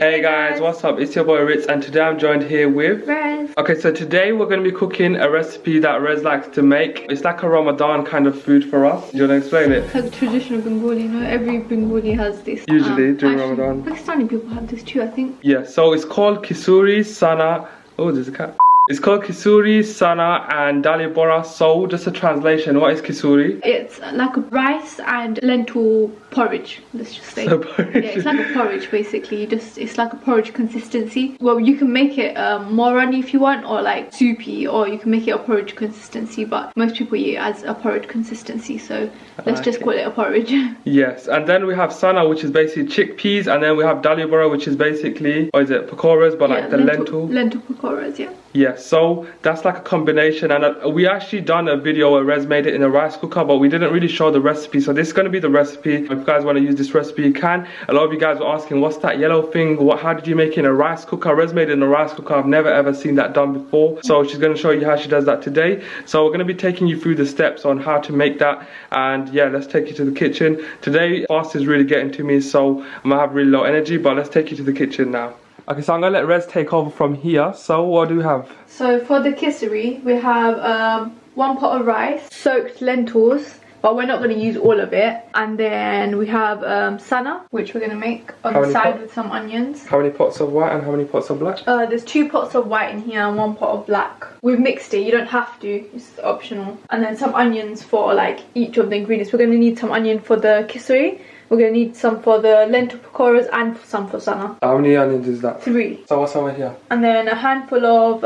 Hey guys, what's up? It's your boy Ritz and today I'm joined here with Rez. Okay, so today we're going to be cooking a recipe that Rez likes to make. It's like a Ramadan kind of food for us. Do you want to explain it? It's like a traditional Bengali, you know, every Bengali has this. Usually during Ramadan. Pakistani people have this too, I think. Yeah, so it's called Kisuri, Sana. Oh, there's a cat. It's called Kisuri, Sana and Dali Bora. So, just a translation, what is Kisuri? It's like a rice and lentil porridge, let's just say. So porridge. Yeah, it's like a porridge basically. It's like a porridge consistency. Well, you can make it more runny if you want, or like soupy, or you can make it a porridge consistency, but most people eat it as a porridge consistency, so let's just call it a porridge. Yes, and then we have Sana, which is basically chickpeas, and then we have Dali Bora, which is basically, what is it, pakoras, but like the lentil. Lentil pakoras, yeah. Yeah, so that's like a combination, and we actually done a video where Rez made it in a rice cooker, but we didn't really show the recipe, so this is going to be the recipe. If you guys want to use this recipe, you can. A lot of you guys were asking, what's that yellow thing, how did you make it in a rice cooker? Rez made it in a rice cooker. I've never ever seen that done before, so she's going to show you how she does that today. So we're going to be taking you through the steps on how to make that, and yeah, let's take you to the kitchen. Today fast is really getting to me, so I'm going to have really low energy, but let's take you to the kitchen now. Okay, so I'm going to let Rez take over from here. So what do we have? So for the kissery, we have 1 pot of rice, soaked lentils, but we're not going to use all of it. And then we have sana, which we're going to make on the side with some onions. How many pots of white and how many pots of black? There's 2 pots of white in here and 1 pot of black. We've mixed it, you don't have to, it's optional. And then some onions for like each of the ingredients. We're going to need some onion for the kissery. We're going to need some for the lentil pakoras and some for sana. How many onions is that? 3. So what's over here? And then a handful of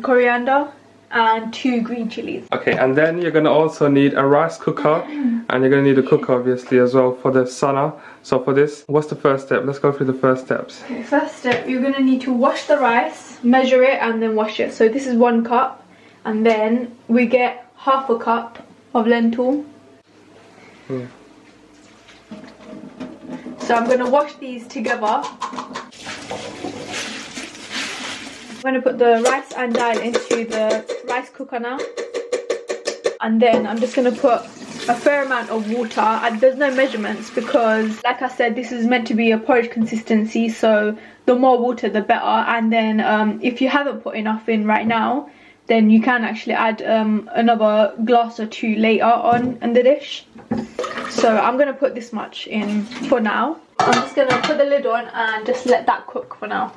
coriander and 2 green chilies. Okay, and then you're going to also need a rice cooker, and you're going to need a cooker obviously as well for the sana. So for this, what's the first step? Let's go through the first steps. Okay, first step, you're going to need to wash the rice, measure it and then wash it. So this is 1 cup, and then we get half a cup of lentil. So I'm going to wash these together. I'm going to put the rice and dal into the rice cooker now. And then I'm just going to put a fair amount of water. There's no measurements because, like I said, this is meant to be a porridge consistency. So the more water, the better. And then if you haven't put enough in right now, then you can actually add another glass or 2 later on in the dish. So I'm going to put this much in for now. I'm just going to put the lid on and just let that cook for now.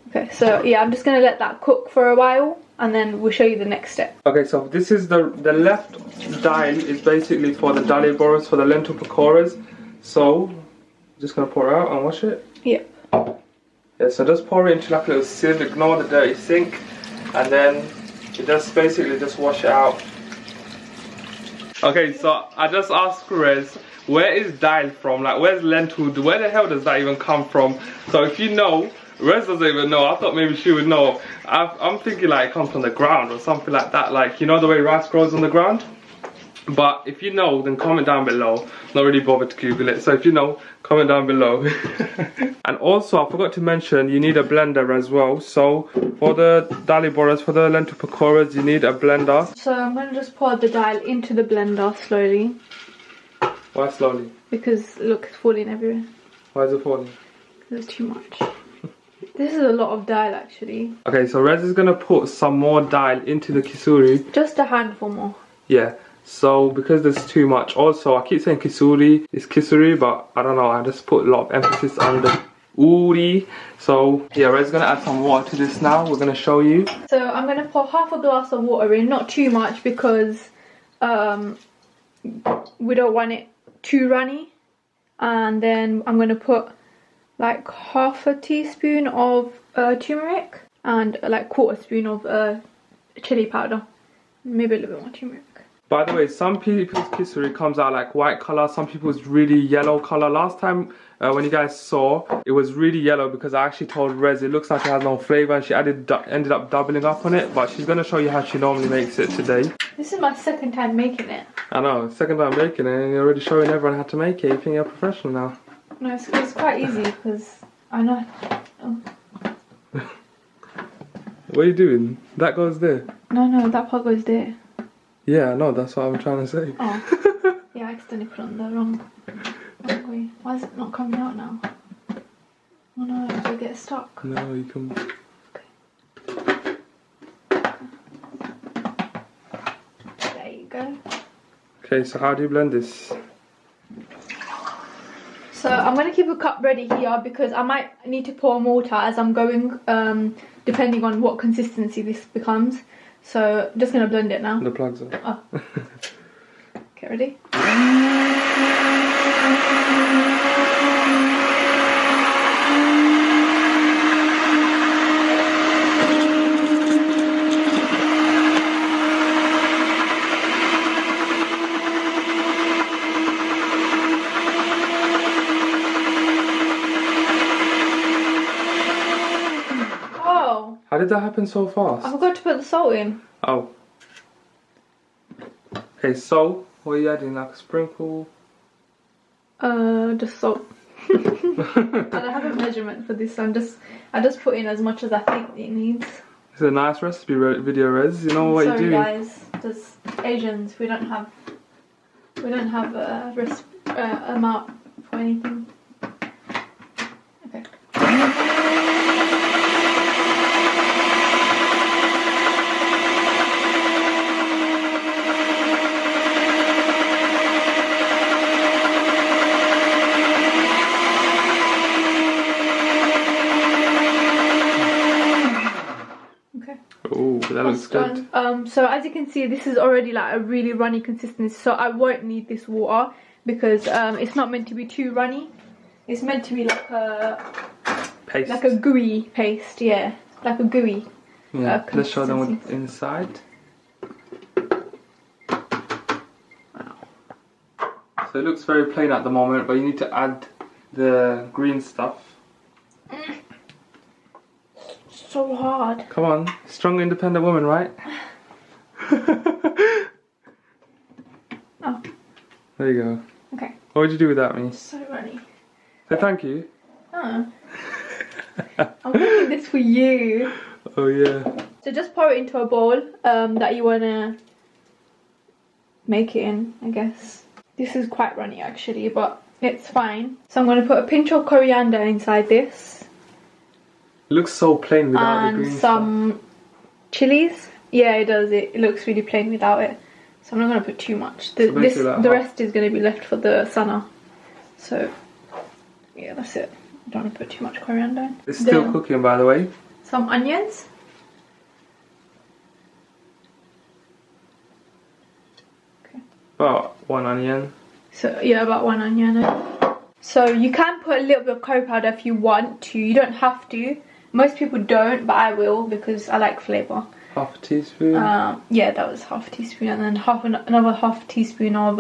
Okay, so yeah, I'm just going to let that cook for a while and then we'll show you the next step. Okay, so this is the left dal is basically for the dali boras, for the lentil pakoras. So just going to pour it out and wash it? Yep. Yeah, so just pour it into like a little sieve, ignore the dirty sink, and then you just basically just wash it out. Okay, so I just asked Rez, where is dal from? Like, where's lentil? Where the hell does that even come from? So if you know, Rez doesn't even know. I thought maybe she would know. I'm thinking like it comes from the ground or something like that. Like, you know the way rice grows on the ground? But if you know, then comment down below. Not really bothered to Google it. So if you know, comment down below. And also, I forgot to mention, you need a blender as well. So for the dali boras, for the lentil pakoras, you need a blender. So I'm going to just pour the dal into the blender slowly. Why slowly? Because look, it's falling everywhere. Why is it falling? Because there's too much. This is a lot of dal actually. Okay, so Rez is going to put some more dal into the kisuri. Just a handful more. Yeah. So because there's too much, also I keep saying kisuri, it's kisuri, but I don't know, I just put a lot of emphasis on the uri. So yeah, Red's gonna add some water to this now. We're gonna show you. So I'm gonna pour half a glass of water in, not too much because we don't want it too runny. And then I'm gonna put like half a teaspoon of turmeric and like 1/4 spoon of chili powder, maybe a little bit more turmeric. By the way, some people's kissery comes out like white colour, some people's really yellow colour. Last time when you guys saw, it was really yellow because I actually told Rez it looks like it has no flavour, and she ended up doubling up on it. But she's going to show you how she normally makes it today. This is my 2nd time making it. I know, 2nd time making it, and you're already showing everyone how to make it. You think you're a professional now? No, it's quite easy because I know. Oh. What are you doing? That goes there? No, that part goes there. Yeah, no, that's what I'm trying to say. Oh. Yeah, I accidentally put it on the wrong way. Why is it not coming out now? Oh no, it will get stuck. No, you can. There you go. Okay, so how do you blend this? So I'm going to keep a cup ready here because I might need to pour water as I'm going, depending on what consistency this becomes. So I'm just going to blend it now. The plugs are. Oh. Okay, ready? How did that happen so fast? I forgot to put the salt in. Oh. Okay, so what are you adding? Like a sprinkle? Just salt. I don't have a measurement for this, so I just put in as much as I think it needs. It's a nice recipe video, Rez. You know what you're doing. Sorry guys, just Asians, we don't have a amount for anything. Okay. Oh, that looks good. So as you can see, this is already like a really runny consistency, so I won't need this water because it's not meant to be too runny. It's meant to be like a paste. Like a gooey paste, yeah. Like a gooey. Yeah, let's show them what's inside. Wow. So it looks very plain at the moment, but you need to add the green stuff. So hard. Come on, strong independent woman, right? Oh. There you go. Okay. What would you do without me? So runny. Say thank you. Oh. I'm making this for you. Oh yeah. So just pour it into a bowl that you wanna make it in, I guess. This is quite runny actually, but it's fine. So I'm gonna put a pinch of coriander inside this. It looks so plain without the green and some chilies. Yeah, it does. It looks really plain without it. So I'm not going to put too much. The rest is going to be left for the sana. So yeah, that's it. I don't want to put too much coriander in. It's still cooking, by the way. Some onions. Okay. About 1 onion. So yeah, about 1 onion. So you can put a little bit of curry powder if you want to. You don't have to. Most people don't, but I will because I like flavour. Half a teaspoon. Yeah, that was half a teaspoon, and then another half teaspoon of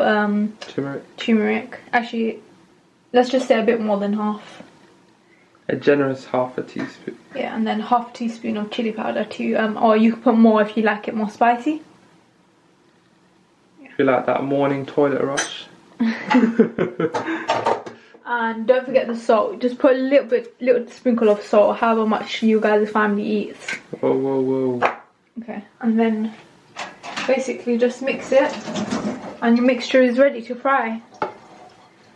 turmeric. Turmeric. Actually, let's just say a bit more than half. A generous half a teaspoon. Yeah, and then half a teaspoon of chili powder too. Or you can put more if you like it more spicy. If you like that morning toilet rush. And don't forget the salt. Just put a little sprinkle of salt, however much you guys' family eats. Whoa, whoa, whoa. Okay, and then basically just mix it, and your mixture is ready to fry.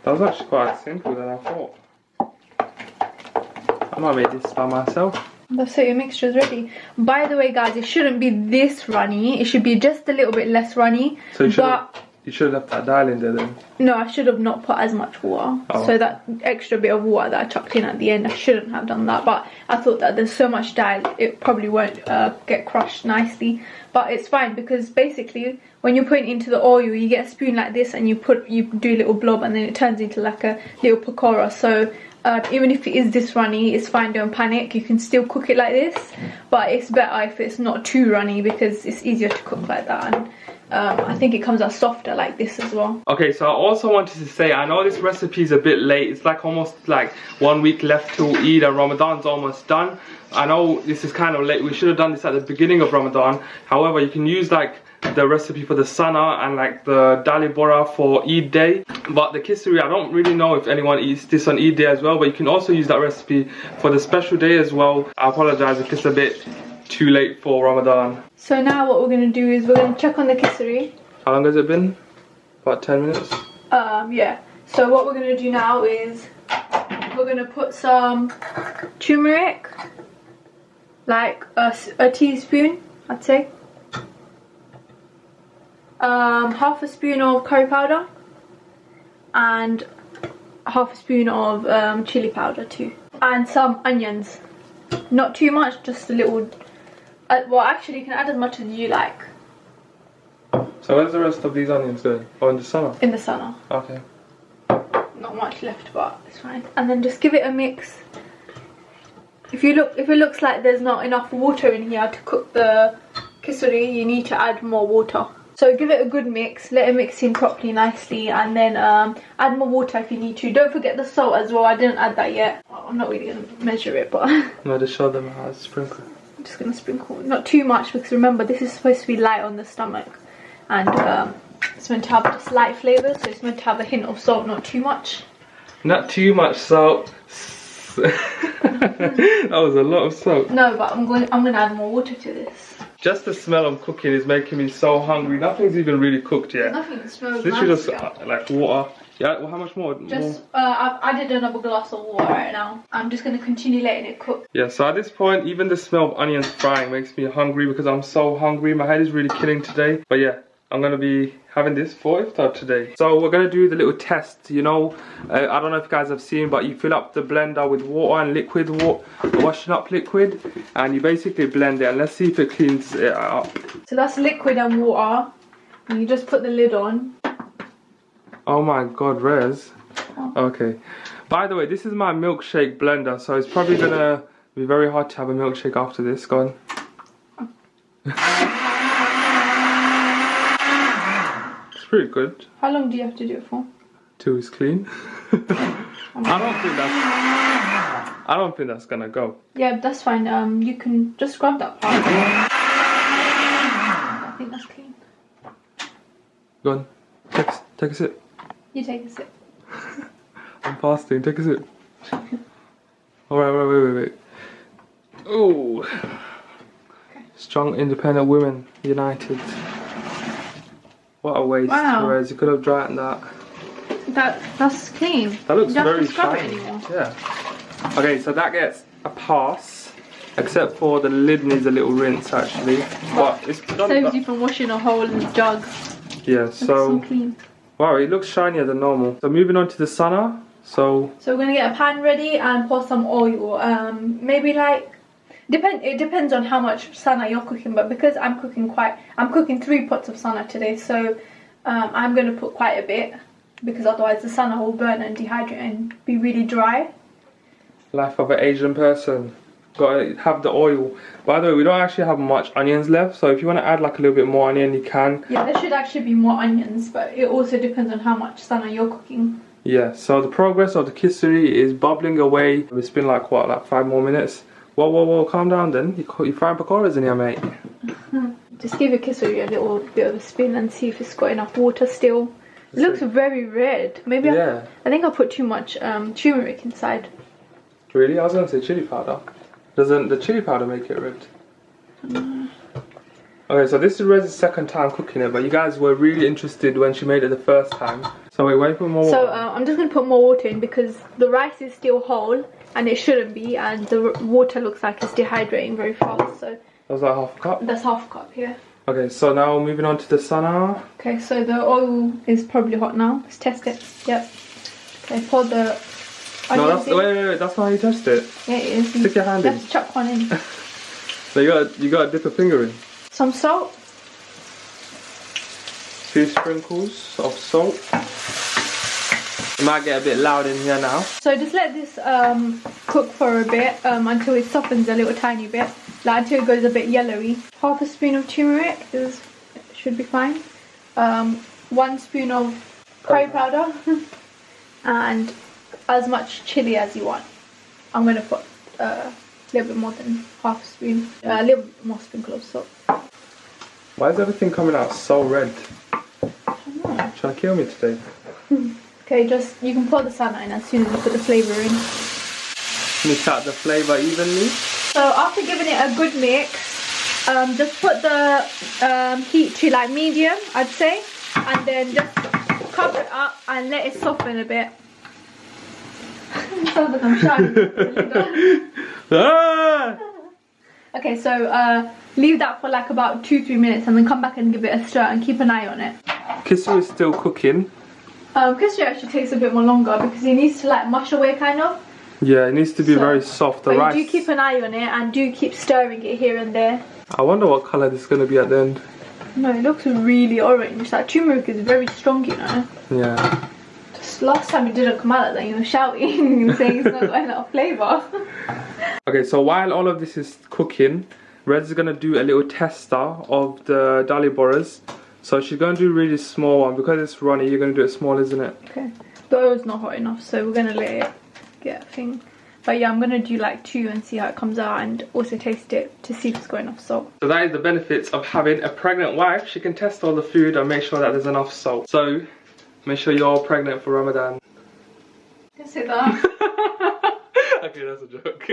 That was actually quite simple than I thought. I might make this by myself. That's it, your mixture is ready. By the way, guys, it shouldn't be this runny. It should be just a little bit less runny. So you should have left that dial in there then. No, I should have not put as much water. Oh. So that extra bit of water that I chucked in at the end, I shouldn't have done that. But I thought that there's so much dye, it probably won't get crushed nicely. But it's fine because basically when you put it into the oil, you get a spoon like this and you do a little blob and then it turns into like a little pakora. So even if it is this runny, it's fine, don't panic. You can still cook it like this. But it's better if it's not too runny because it's easier to cook like that. And I think it comes out softer like this as well. Okay, so I also wanted to say, I know this recipe is a bit late. It's like almost like 1 week left till Eid and Ramadan's almost done. I know this is kind of late. We should have done this at the beginning of Ramadan. However, you can use like the recipe for the sana and like the dali bora for Eid day. But the kisari, I don't really know if anyone eats this on Eid day as well. But you can also use that recipe for the special day as well. I apologize if it's a bit too late for Ramadan. So now what we're going to do is we're going to check on the kisari. How long has it been? About 10 minutes? Yeah. So what we're going to do now is we're we're gonna put some turmeric, like a teaspoon, I'd say. Half a spoon of curry powder and half a spoon of chili powder too, and some onions. Not too much, just a little. Well, actually, you can add as much as you like. So where's the rest of these onions going? Oh, in the center? In the center. Okay. Not much left, but it's fine. And then just give it a mix. If it looks like there's not enough water in here to cook the kisori, you need to add more water. So give it a good mix, let it mix in properly nicely, and then add more water if you need to. Don't forget the salt as well. I didn't add that yet. Well, I'm not really going to measure it, but No, just show them how to sprinkle. I'm just going to sprinkle. Not too much, because remember, this is supposed to be light on the stomach. And it's meant to have just light flavour, so it's meant to have a hint of salt, not too much. Not too much salt. That was a lot of salt. No, but I'm going to add more water to this. Just the smell of cooking is making me so hungry. Nothing's even really cooked yet. Nothing smells Literally nice just like water. Yeah, well, how much more? Just, I've added another glass of water right now. I'm just going to continue letting it cook. Yeah, so at this point, even the smell of onions frying makes me hungry because I'm so hungry. My head is really killing today. But yeah, I'm going to be having this for iftar today. So we're going to do the little test, you know. I don't know if you guys have seen, but you fill up the blender with water and liquid water, washing up liquid, and you basically blend it, and let's see if it cleans it up. So that's liquid and water, and you just put the lid on. Oh my god, Rez. Okay. By the way, this is my milkshake blender, so it's probably going to be very hard to have a milkshake after this. Go on. Pretty good. How long do you have to do it for? Till it's clean. I don't think that's gonna go. Yeah, that's fine. You can just grab that part. I think that's clean. Go on. Take a sip. You take a sip. I'm fasting. Take a sip. Alright, wait. Oh. Strong, independent women united. What a waste, Wow. Whereas you could have dried that. That's clean. That looks you don't very have to scrub shiny. it anymore. Yeah. Okay, so that gets a pass, except for the lid needs a little rinse actually. But it's done. Saves you from washing a whole jug. Yeah, so clean. wow, it looks shinier than normal. So moving on to the sana. So we're gonna get a pan ready and pour some oil. Maybe like it depends on how much sana you're cooking, but because I'm cooking 3 pots of sana today, so I'm gonna put quite a bit because otherwise the sana will burn and dehydrate and be really dry. Life of an Asian person. Gotta have the oil. By the way, we don't actually have much onions left, so if you want to add like a little bit more onion, you can. Yeah, there should actually be more onions, but it also depends on how much sana you're cooking. Yeah, so the progress of the kisori is bubbling away. It's been like what, like 5 more minutes? Whoa, calm down then. You're frying pakoras in here, mate. Just give your kisori a little bit of a spin and see if it's got enough water still. It looks very red. Maybe yeah. I think I put too much turmeric inside. Really? I was going to say chili powder. Doesn't the chili powder make it red? Okay, so this is Rez's second time cooking it, but you guys were really interested when she made it the first time. So wait for more water. So I'm just going to put more water in because the rice is still whole and it shouldn't be, and the water looks like it's dehydrating very fast. So that was like half a cup? That's half a cup, yeah. Okay, so now moving on to the sana. Okay, so the oil is probably hot now. Let's test it. Yep. Okay, pour the No, onions in. wait, that's not how you test it. Yeah, it is. Stick your hand in. Let's chuck one in. So you gotta dip a finger in. Some salt. 2 sprinkles of salt. It might get a bit loud in here now. So just let this cook for a bit until it softens a little tiny bit, like until it goes a bit yellowy. Half a spoon of turmeric should be fine. 1 spoon of curry powder and as much chili as you want. I'm gonna put a little bit more than half a spoon, a little bit more sprinkle of salt. Why is everything coming out so red? I don't know. Trying to kill me today. Okay, you can pour the sana in as soon as you put the flavour in. Mix out the flavour evenly. So after giving it a good mix, just put the heat to like medium, I'd say, and then just cover it up and let it soften a bit. Sounds like I'm shouting. Ah! Okay, so leave that for like about 2-3 minutes and then come back and give it a stir and keep an eye on it. Kisser is still cooking. Kisser actually takes a bit more longer because he needs to like mush away kind of. Yeah, it needs to be very soft. The but rice. You do keep an eye on it and do keep stirring it here and there. I wonder what colour this is going to be at the end. No, it looks really orange. That turmeric is very strong, you know. Yeah. Just last time it didn't come out like that, you were shouting and saying it's not got enough flavour. Okay, so while all of this is cooking, Rez is going to do a little tester of the Dali Boras. So she's going to do a really small one. Because it's runny, you're going to do it small, isn't it? Okay. The oil's not hot enough, so we're going to let it get a thing. But yeah, I'm going to do like 2 and see how it comes out and also taste it to see if it's got enough salt. So that is the benefits of having a pregnant wife. She can test all the food and make sure that there's enough salt. So, make sure you're all pregnant for Ramadan. Don't say that. Okay, that's a joke.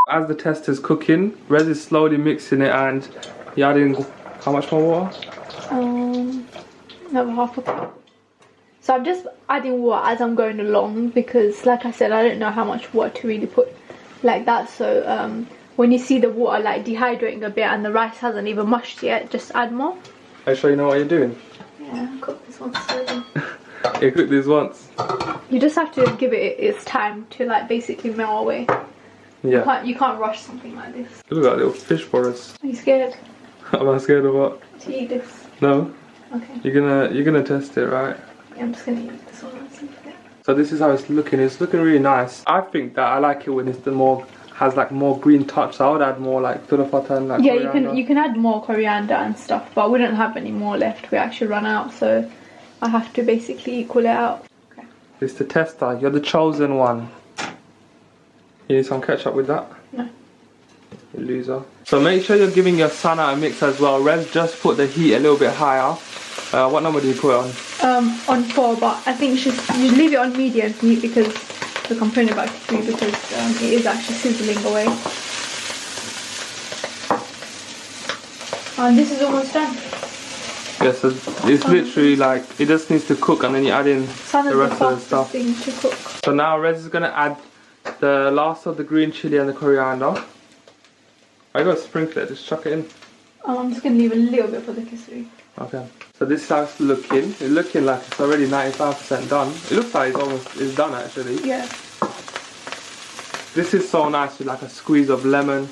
As the test is cooking, Rez is slowly mixing it and you're adding how much more water? Another half a cup. So I'm just adding water as I'm going along because like I said, I don't know how much water to really put like that. So when you see the water like dehydrating a bit and the rice hasn't even mushed yet, just add more. Are you sure you know what you're doing? Yeah, I cooked this once already. You cooked this once? You just have to give it its time to like basically melt away. Yeah. You can't rush something like this. Look at that little fish for us. Are you scared? Am I scared of what? To eat this? No. Okay. You're gonna test it, right? Yeah, I'm just gonna eat this one and see. So this is how it's looking. It's looking really nice. I think that I like it when it's has like more green touch. So I would add more like tuna fata and like coriander. you can add more coriander and stuff, but we don't have any more left. We actually run out, so I have to basically equal it out. Okay. It's the tester. You're the chosen one. You need some ketchup with that? No. You loser. So make sure you're giving your Sana a mix as well. Rez just put the heat a little bit higher. What number do you put it on? On 4, but I think you should leave it on medium heat because look, I'm putting it back to 3 because it is actually sizzling away. And this is almost done. Yeah, so it's literally like it just needs to cook and then you add in the rest of the stuff. Thing to cook. So now Rez is gonna add the last of the green chili and the coriander. I gotta sprinkle it, just chuck it in. I'm just gonna leave a little bit for the kisserie. Okay. So this is how it's looking. It's looking like it's already 95% done. It looks like it's done actually. Yeah. This is so nice with like a squeeze of lemon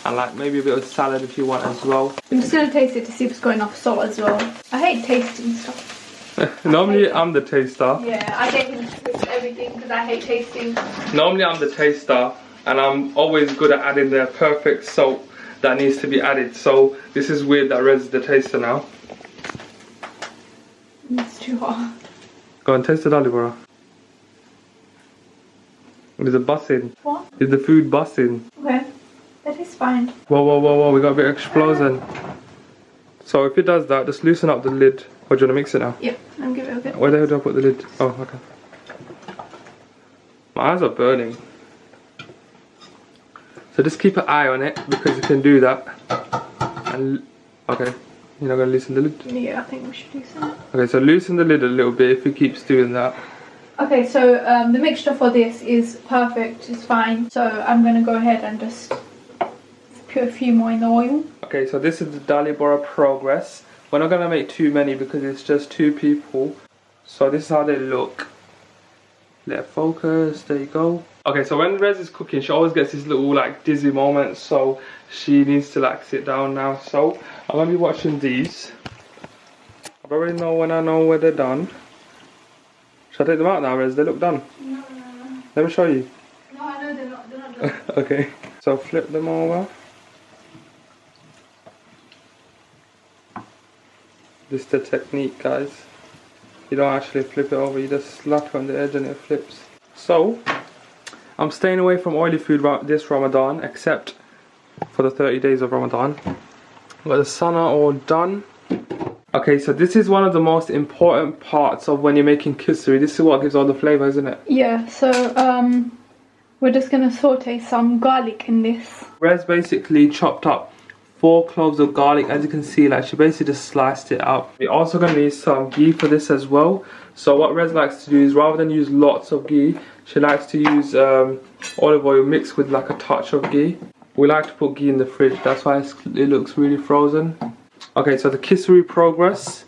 and like maybe a bit of salad if you want as well. I'm just gonna taste it to see if it's got enough salt as well. I hate tasting stuff. Normally I'm the taster. Yeah, I get him to taste everything because I hate tasting. Normally I'm the taster and I'm always good at adding the perfect salt that needs to be added. So this is weird that Rez is the taster now. It's too hot. Go and taste the Dali Bora. Is it bussing? What? Is the food bussing? Okay, that is fine. Whoa, whoa, whoa, whoa, we got a bit of explosion. So if it does that, just loosen up the lid. Or do you want to mix it now? Yep, I'll give it a bit. Where the hell do I put the lid? Oh, okay. My eyes are burning. So just keep an eye on it because you can do that. And okay, you're not going to loosen the lid? Yeah, I think we should loosen it. Okay, so loosen the lid a little bit if it keeps doing that. Okay, so the mixture for this is perfect, it's fine. So I'm going to go ahead and just put a few more in the oil. Okay, so this is the Dali Bora Progress. We're not going to make too many because it's just 2 people. So this is how they look. Let it focus, there you go. Okay, so when Rez is cooking, she always gets these little like dizzy moments. So she needs to like sit down now. So I'm going to be watching these. I already know when I know where they're done. Should I take them out now, Rez? They look done. No. Let me show you. No, I know they're not done. Okay, so flip them over. This is the technique, guys. You don't actually flip it over, you just slap it on the edge and it flips. So, I'm staying away from oily food this Ramadan, except for the 30 days of Ramadan. Got the Sana all done. Okay, so this is one of the most important parts of when you're making kisserie. This is what gives all the flavour, isn't it? Yeah, so we're just going to saute some garlic in this. Rez basically chopped up 4 cloves of garlic. As you can see, like she basically just sliced it up. We're also going to need some ghee for this as well. So what Rez likes to do is rather than use lots of ghee, She likes to use olive oil mixed with like a touch of ghee. We like to put ghee in the fridge, that's why it looks really frozen. Okay, so the kisori progress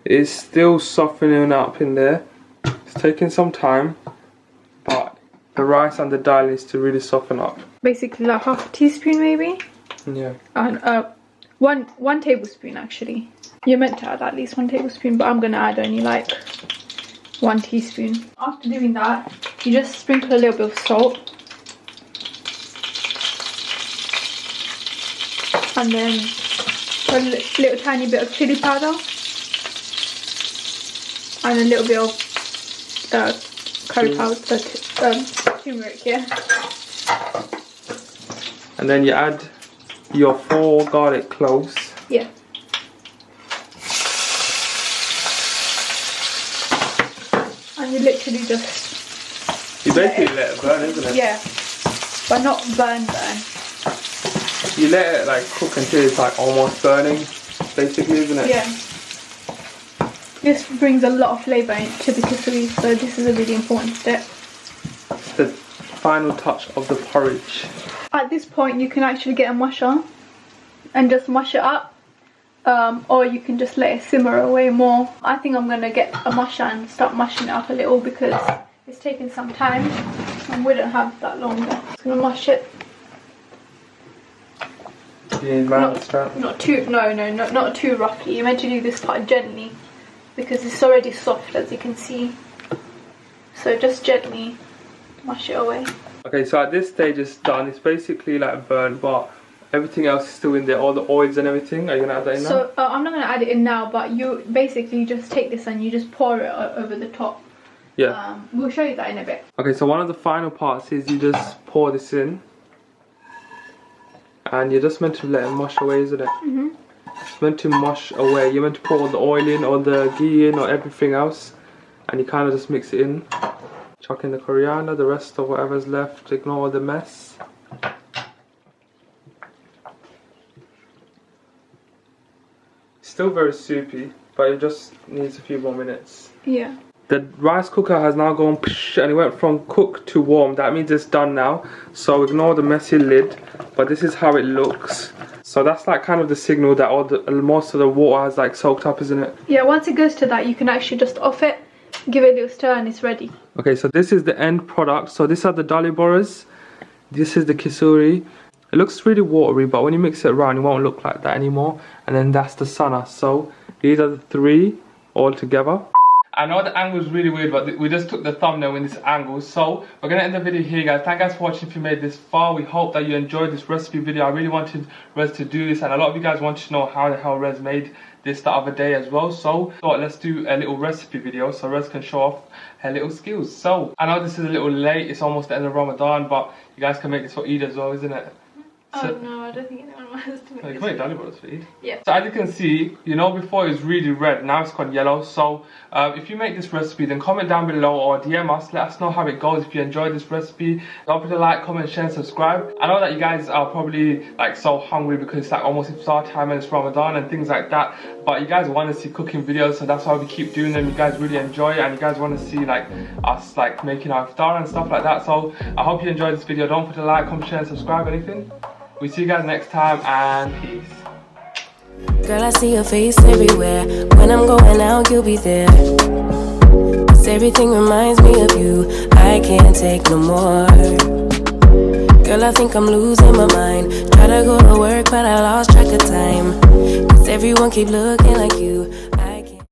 is still softening up in there. It's taking some time, but the rice and the dal needs to really soften up. Basically like half a teaspoon maybe. Yeah. And one tablespoon actually. You're meant to add at least 1 tablespoon, but I'm gonna add only like 1 teaspoon. After doing that, you just sprinkle a little bit of salt. And then a little tiny bit of chili powder. And a little bit of curry powder, turmeric, yeah. And then you add your 4 garlic cloves. Yeah. And you literally just... You basically let it burn, isn't it? Yeah. But not burn. You let it like cook until it's like almost burning, basically, isn't it? Yeah. This brings a lot of flavour into the kisori, so this is a really important step. It's the final touch of the porridge. At this point you can actually get a masher and just mash it up, or you can just let it simmer away more. I think I'm going to get a masher and start mashing it up a little because it's taking some time and we don't have that long. I'm just going to mash it. Not too roughly. You're meant to do this part gently because it's already soft, as you can see. So just gently mash it away. Okay, so at this stage it's done. It's basically like burnt, but everything else is still in there, all the oils and everything. Are you gonna add that in now? So I'm not gonna add it in now, but you basically just take this and you just pour it over the top. Yeah. We'll show you that in a bit. Okay, so one of the final parts is you just pour this in. And you're just meant to let it mush away, isn't it? Mm-hmm. It's meant to mush away. You're meant to pour all the oil in, or the ghee in, or everything else. And you kind of just mix it in. Chuck in the coriander, the rest of whatever's left. Ignore the mess. Still very soupy, but it just needs a few more minutes. Yeah. The rice cooker has now gone and it went from cooked to warm. That means it's done now. So ignore the messy lid, but this is how it looks. So that's like kind of the signal that most of the water has like soaked up, isn't it? Yeah, once it goes to that, you can actually just off it, give it a little stir and it's ready. Okay, so this is the end product. So these are the dali boras. This is the kisori. It looks really watery, but when you mix it around, it won't look like that anymore. And then that's the sana. So these are the 3 all together. I know the angle is really weird, but we just took the thumbnail in this angle. So we're going to end the video here, guys. Thank you guys for watching. If you made this far, we hope that you enjoyed this recipe video. I really wanted Rez to do this, and a lot of you guys wanted to know how the hell Rez made this the other day as well. So let's do a little recipe video so Rez can show off her little skills. So I know this is a little late, it's almost the end of Ramadan, but you guys can make this for Eid as well, isn't it? So, no, I don't think anyone wants to make this. You can make dali boras for Eid. Yeah. So as you can see, you know before it was really red, now it's gone yellow. So if you make this recipe, then comment down below or DM us, let us know how it goes. If you enjoyed this recipe, don't forget to like, comment, share and subscribe. I know that you guys are probably like so hungry because it's like almost iftar time and it's Ramadan and things like that, but you guys want to see cooking videos, so that's why we keep doing them. You guys really enjoy it and you guys want to see like us like making our iftar and stuff like that. So I hope you enjoyed this video. Don't forget to like, comment, share and subscribe. Anything. We see you guys next time, and peace. Girl, I see your face everywhere. When I'm going out, you'll be there. 'Cause everything reminds me of you. I can't take no more. Girl, I think I'm losing my mind. Try to go to work, but I lost track of time. 'Cause everyone keep looking like you.